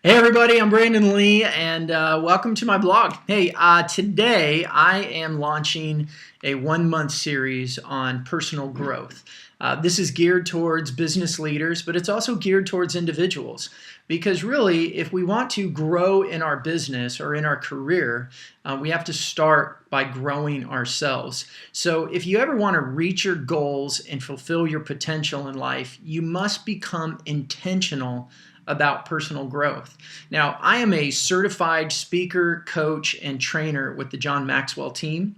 Hey everybody, I'm Brandon Lee and welcome to my blog. Hey, today I am launching a 1-month series on personal growth. This is geared towards business leaders, but it's also geared towards individuals. Because really, if we want to grow in our business or in our career, we have to start by growing ourselves. So if you ever want to reach your goals and fulfill your potential in life, you must become intentional about personal growth. Now, I am a certified speaker, coach, and trainer with the Maxwell team,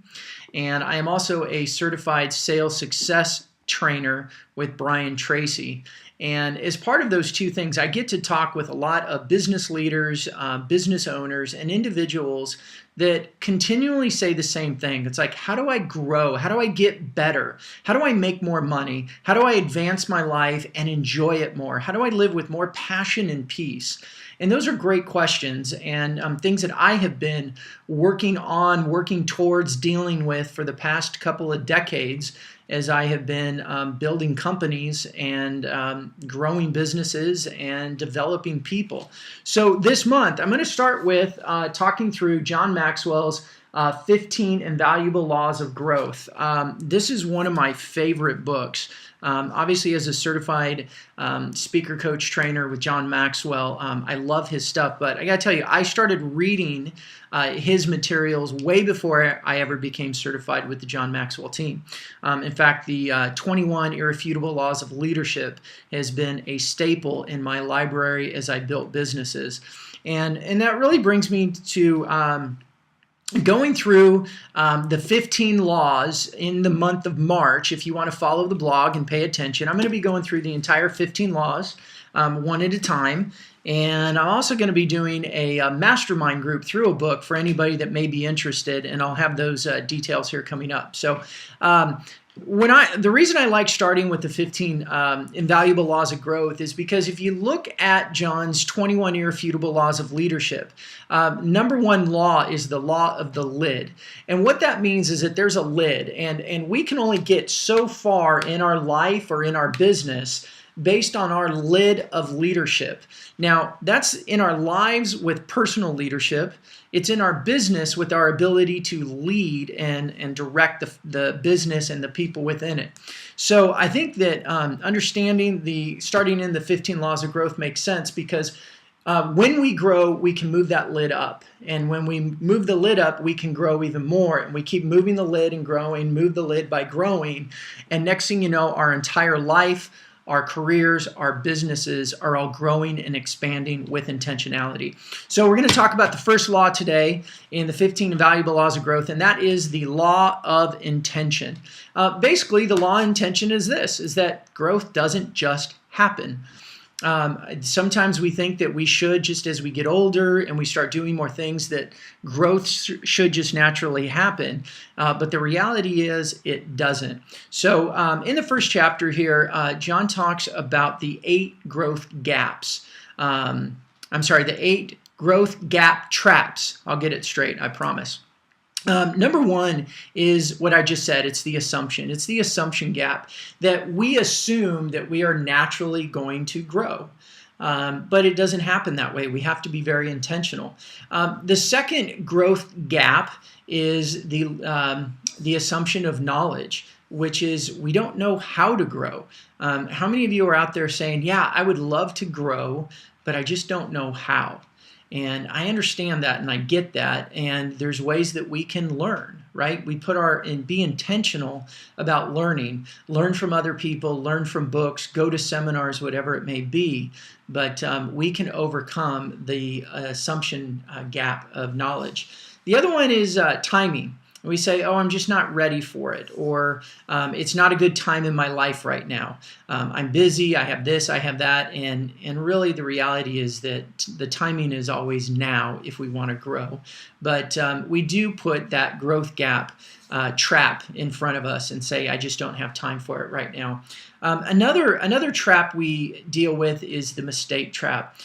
and I am also a certified sales success trainer with Brian Tracy. And as part of those two things, I get to talk with a lot of business leaders, business owners, and individuals that continually say the same thing. It's like, how do I grow? How do I get better? How do I make more money? How do I advance my life and enjoy it more? How do I live with more passion and peace? And those are great questions and things that I have been working towards dealing with for the past couple of decades as I have been building companies and growing businesses and developing people. So this month, I'm going to start with talking through John Maxwell's 15 Invaluable Laws of Growth. This is one of my favorite books. Obviously, as a certified speaker, coach, trainer with John Maxwell, I love his stuff. But I got to tell you, I started reading his materials way before I ever became certified with the John Maxwell team. In fact, the 21 Irrefutable Laws of Leadership has been a staple in my library as I built businesses. And that really brings me to going through the 15 laws in the month of March. If you want to follow the blog and pay attention, I'm going to be going through the entire 15 laws one at a time. And I'm also going to be doing a mastermind group through a book for anybody that may be interested, and I'll have those details here coming up. So the reason I like starting with the 15 invaluable laws of growth is because if you look at John's 21 irrefutable laws of leadership, number one law is the law of the lid. And what that means is that there's a lid, and we can only get so far in our life or in our business based on our lid of leadership. Now, that's in our lives with personal leadership. It's in our business with our ability to lead and direct the business and the people within it. So I think that understanding starting in the 15 laws of growth makes sense because when we grow, we can move that lid up. And when we move the lid up, we can grow even more. And we keep moving the lid and growing, move the lid by growing. And next thing you know, our entire life, our careers, our businesses are all growing and expanding with intentionality. So we're going to talk about the first law today in the 15 Invaluable Laws of Growth, and that is the law of intention. Basically, the law of intention is that growth doesn't just happen. Sometimes we think that we should, just as we get older and we start doing more things, that growth should just naturally happen. But the reality is it doesn't. So in the first chapter here, John talks about the 8 growth gaps. The 8 growth gap traps. I'll get it straight, I promise. Number one is what I just said. It's the assumption. It's the assumption gap that we assume that we are naturally going to grow. But it doesn't happen that way. We have to be very intentional. The second growth gap is the assumption of knowledge, which is we don't know how to grow. How many of you are out there saying, yeah, I would love to grow, but I just don't know how? And I understand that and I get that, and there's ways that we can learn, right? We be intentional about learning, learn from other people, learn from books, go to seminars, whatever it may be, but we can overcome the assumption gap of knowledge. The other one is timing. We say, oh, I'm just not ready for it, or it's not a good time in my life right now. I'm busy, I have this, I have that, and really the reality is that the timing is always now if we want to grow. But we do put that growth gap trap in front of us and say, I just don't have time for it right now. Another trap we deal with is the mistake trap.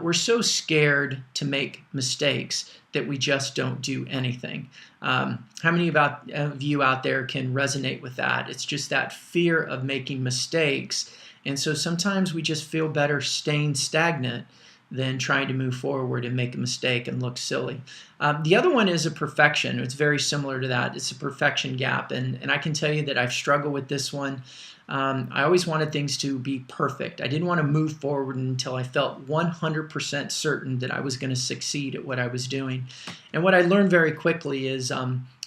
We're so scared to make mistakes that we just don't do anything. How many of you out there can resonate with that? It's just that fear of making mistakes. And so sometimes we just feel better staying stagnant than trying to move forward and make a mistake and look silly. The other one is a perfection. It's very similar to that. It's a perfection gap, and I can tell you that I've struggled with this one. I always wanted things to be perfect. I didn't want to move forward until I felt 100% certain that I was going to succeed at what I was doing. And what I learned very quickly is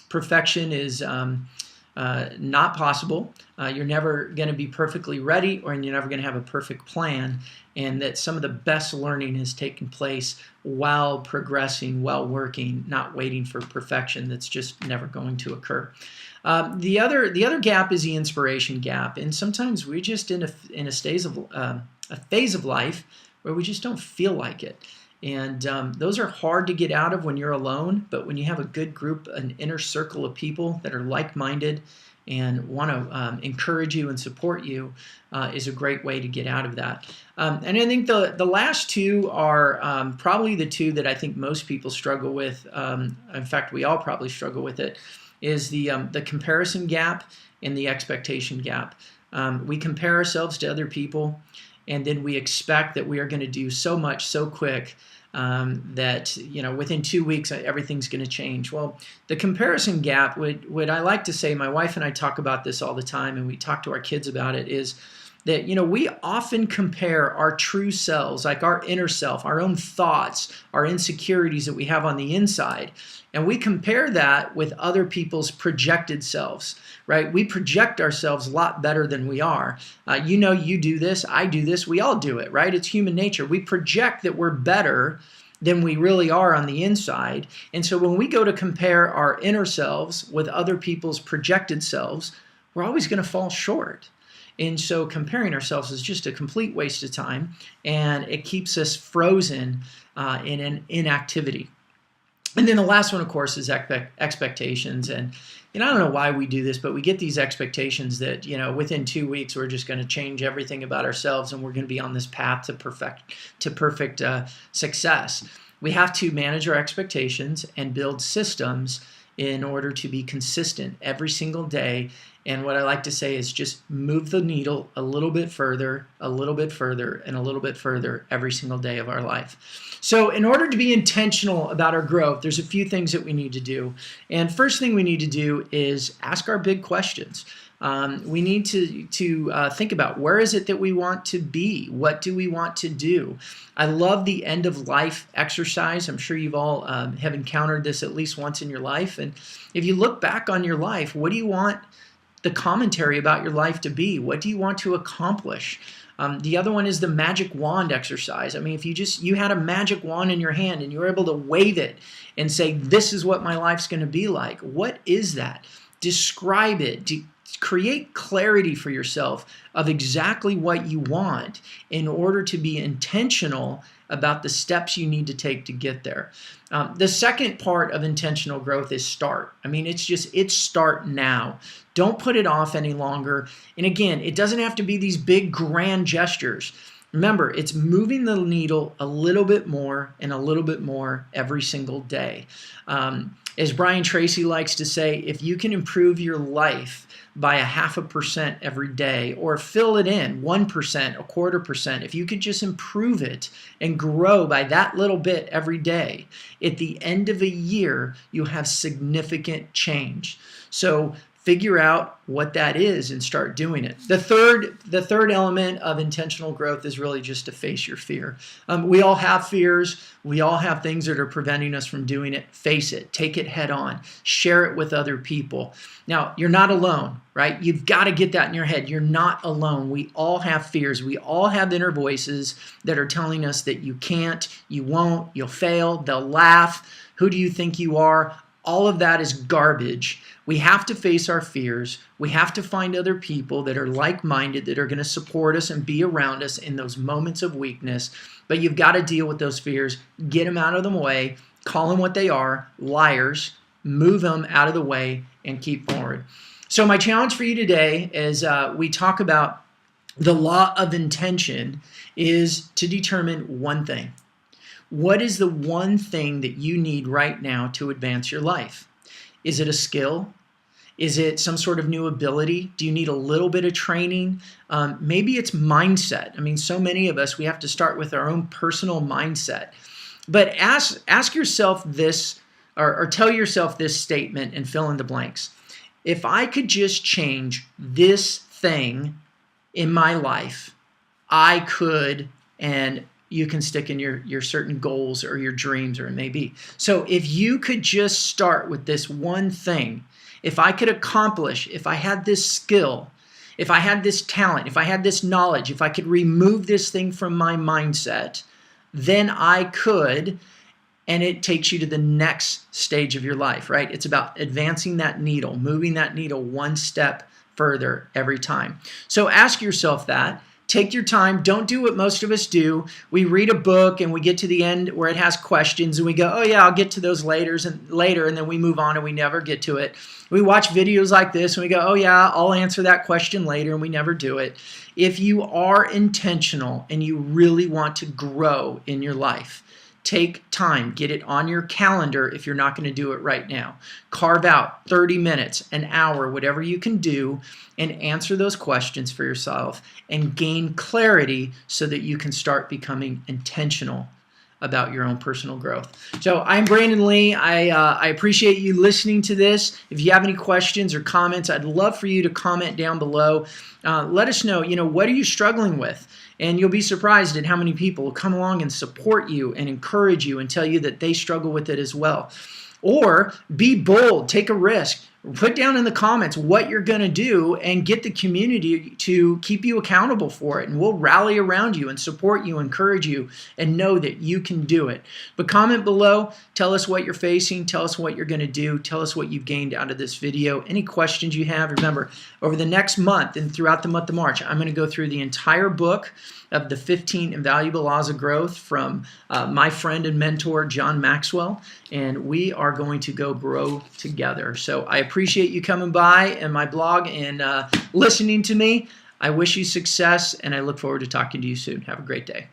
perfection is not possible. You're never going to be perfectly ready, or you're never going to have a perfect plan, and that some of the best learning has taken place while progressing, while working, not waiting for perfection. That's just never going to occur. The other gap is the inspiration gap, and sometimes we're just in a phase of life where we just don't feel like it. And those are hard to get out of when you're alone, but when you have a good group, an inner circle of people that are like-minded and want to encourage you and support you, is a great way to get out of that. And I think the last two are probably the two that I think most people struggle with. In fact, we all probably struggle with it, is the comparison gap and the expectation gap. We compare ourselves to other people, and then we expect that we are going to do so much so quick that within 2 weeks everything's going to change. Well, the comparison gap, would I like to say, my wife and I talk about this all the time, and we talk to our kids about it, is that we often compare our true selves, like our inner self, our own thoughts, our insecurities that we have on the inside, and we compare that with other people's projected selves, right? We project ourselves a lot better than we are. You do this, I do this, we all do it, right? It's human nature. We project that we're better than we really are on the inside. And so when we go to compare our inner selves with other people's projected selves, we're always going to fall short. And so comparing ourselves is just a complete waste of time, and it keeps us frozen in an inactivity. And then the last one, of course, is expectations. And I don't know why we do this, but we get these expectations that within 2 weeks we're just going to change everything about ourselves, and we're going to be on this path to perfect success. We have to manage our expectations and build systems in order to be consistent every single day. And what I like to say is just move the needle a little bit further, a little bit further, and a little bit further every single day of our life. So in order to be intentional about our growth, there's a few things that we need to do. And first thing we need to do is ask our big questions. We need to think about, where is it that we want to be? What do we want to do? I love the end of life exercise. I'm sure you've all have encountered this at least once in your life. And if you look back on your life, what do you want the commentary about your life to be? What do you want to accomplish? The other one is the magic wand exercise. I mean, if you had a magic wand in your hand and you were able to wave it and say, this is what my life's going to be like. What is that? Describe it. Create clarity for yourself of exactly what you want in order to be intentional about the steps you need to take to get there. The second part of intentional growth is start. I mean, it's start now. Don't put it off any longer. And again, it doesn't have to be these big grand gestures. Remember, it's moving the needle a little bit more and a little bit more every single day. As Brian Tracy likes to say, if you can improve your life by 0.5% every day, or fill it in 1%, 0.25%, if you could just improve it and grow by that little bit every day, at the end of a year, you have significant change. So figure out what that is and start doing it. The third element of intentional growth is really just to face your fear. We all have fears. We all have things that are preventing us from doing it. Face it. Take it head on. Share it with other people. Now, you're not alone, right? You've got to get that in your head. You're not alone. We all have fears. We all have inner voices that are telling us that you can't, you won't, you'll fail, they'll laugh. Who do you think you are? All of that is garbage. We have to face our fears. We have to find other people that are like-minded, that are going to support us and be around us in those moments of weakness. But you've got to deal with those fears, get them out of the way, call them what they are, liars, move them out of the way, and keep forward. So my challenge for you today, as we talk about the law of intention, is to determine one thing. What is the one thing that you need right now to advance your life? Is it a skill? Is it some sort of new ability? Do you need a little bit of training? Maybe it's mindset. I mean, so many of us, we have to start with our own personal mindset. But ask yourself this, or tell yourself this statement and fill in the blanks. If I could just change this thing in my life, I could, and you can stick in your certain goals or your dreams, or it may be. So if you could just start with this one thing, if I could accomplish, if I had this skill, if I had this talent, if I had this knowledge, if I could remove this thing from my mindset, then I could, and it takes you to the next stage of your life, right? It's about advancing that needle, moving that needle one step further every time. So ask yourself that. Take your time. Don't do what most of us do. We read a book and we get to the end where it has questions and we go, oh yeah, I'll get to those later, and then we move on and we never get to it. We watch videos like this and we go, oh yeah, I'll answer that question later, and we never do it. If you are intentional and you really want to grow in your life, take time, get it on your calendar if you're not going to do it right now. Carve out 30 minutes, an hour, whatever you can do, and answer those questions for yourself and gain clarity so that you can start becoming intentional about your own personal growth. So I'm Brandon Lee. I appreciate you listening to this. If you have any questions or comments, I'd love for you to comment down below. Let us know, what are you struggling with? And you'll be surprised at how many people will come along and support you and encourage you and tell you that they struggle with it as well. Or be bold, take a risk. Put down in the comments what you're going to do and get the community to keep you accountable for it. And we'll rally around you and support you, encourage you, and know that you can do it. But comment below. Tell us what you're facing. Tell us what you're going to do. Tell us what you've gained out of this video. Any questions you have, remember, over the next month and throughout the month of March, I'm going to go through the entire book of the 15 Invaluable Laws of Growth from my friend and mentor, John Maxwell. And we are going to go grow together. So I appreciate you coming by and my blog and listening to me. I wish you success, and I look forward to talking to you soon. Have a great day.